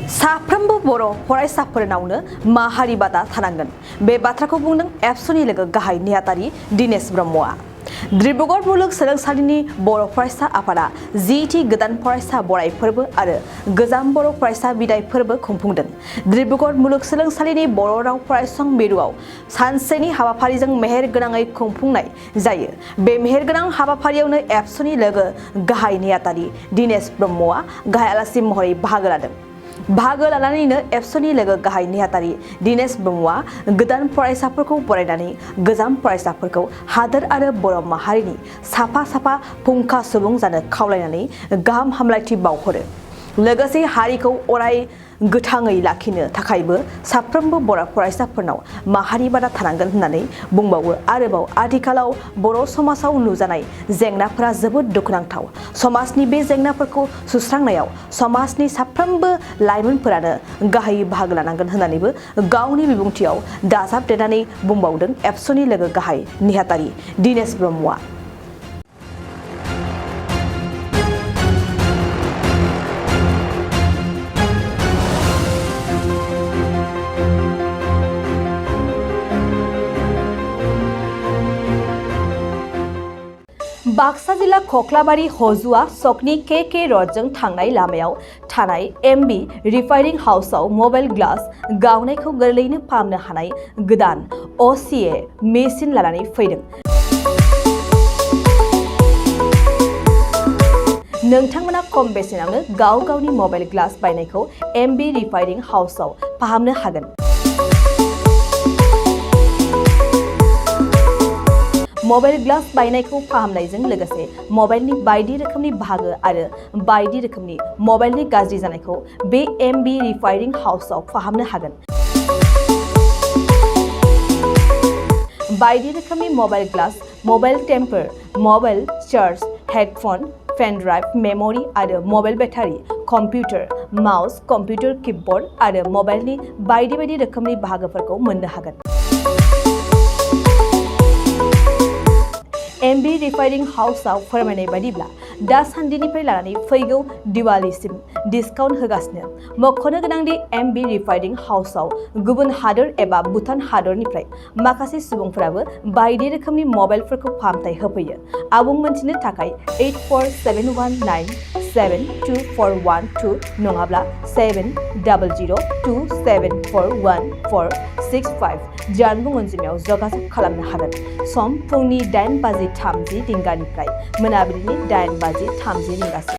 साफ्रोमबो बर' फरायसाफोरनावनो माहारि बादा थानांगोन बे बाथ्राखौ बुंदों एबसुनि लोगो गाहाय नेहाथारि दिनेश ब्रह्मआ। डिब्रुगड़ मुलुग सोलोंसालिनि बर' फरायसा आफादा जिथि गोदान फरायसा बराय फोरबो आरो गोजाम बर' फरायसा बिदाय फोरबो खुंफुंदों। डिब्रुगड़ मुलुग सोलोंसालिनि बर' राव फरायसं मिरुआव सानसेनि हाबाफारिजों मेहेर गोनाङै खुंफुंनाय जायो। बे मेहेर गोनां हाबाफारियावनो एबसुनि लोगो गाहाय नेहाथारि दिनेश ब्रह्मआ गाहाय आलासि महरै बाहागो लादों। बाहागो लानानैनो एबसुनि लोगो गाहाय नेहाथारि दिनेश ब्रह्मआ गोदान फरायसाफोरखौ बरायनानै गोजाम फरायसाफोरखौ हादोर आरो बर' माहारिनि साफा साफा फुंखा सुबुं जानो खावलायनानै गाहाम हामलायथि बावहरो। लोगोसे हारिखौ अराय गोथाङै लाखिनो थाखायबो साफ्रोमबो बर' फरायसाफोरनाव माहारि बादा थानांगोन होननानै बुंबावो। आरोबाव आथिखालाव बर' समाजाव नुजानाय जेंनाफोरा जोबोद दुखुनांथाव। समाजनि बे जेंनाफोरखौ सुस्रांनायाव समाजनि साफ्रोमबो लाइमोनफोरानो गाहायै बाहागो लानांगोन होननानैबो गावनि बिबुंथियाव दाजाबदेरनानै बुंबावदों एबसुनि लोगो गाहाय नेहाथारि दिनेश ब्रह्मआ। बाक्सा जिल्ला खख्लाबारि हजुआ सकनि के रडजों थांनाय लामायाव थानाय एमबी रिफाइनिं हाउसआव मबाइल ग्लास गावनायखौ गोरलैयैनो फाहामनो हानाय गोदान असीए मेसिन लानानै फैदों। नोंथांमोना खम बेसेनावनो गाव गावनि मबाइल ग्लास बायनायखौ एमबी रिफाइनिं हाउसआव फाहामनो हागोन। मबाइल ग्लास बायनायखौ फाहामनायजों लोगोसे मबाइलनि बायदि रोखोमनि बाहागो आरो बायदि रोखोमनि मबाइलनि गाज्रि जानायखौ बे एमबी रिफाइनिं हाउसआव फाहामनो हागोन। बायदि रोखोमनि mobile glass, mobile temper, mobile charge, headphone, pen drive, memory आरो mobile battery, computer, mouse, computer keyboard आरो मबाइलनि बायदि रोखोमनि बाहागोफोरखौ मोननो हागोन। एमबी रिफाइनिं हाउसआव फोरमायनाय बायदिब्ला दासान्दिनिफ्राय लानानै फैगौ दिवालीसिम डिसकाउन्ट होगासिनो। मख'नो गोनांदि एमबी रिफाइनिं हाउसआव गुबुन हादोर एबा भुटान हादरनिफ्राय माखासे सुबुंफोराबो बायदि रोखोमनि मबाइलफोरखौ फाहामथाय होफैयो। आबुं मोनथिनो थाखाय 8471972412 नङाब्ला 7002741465 जानबुं अनजिमायाव जगाजग खालामनो हागोन। सम फुंनि 8:30 रिंगानिफ्राय मोनाबिलिनि 8:30 रिंगासिम।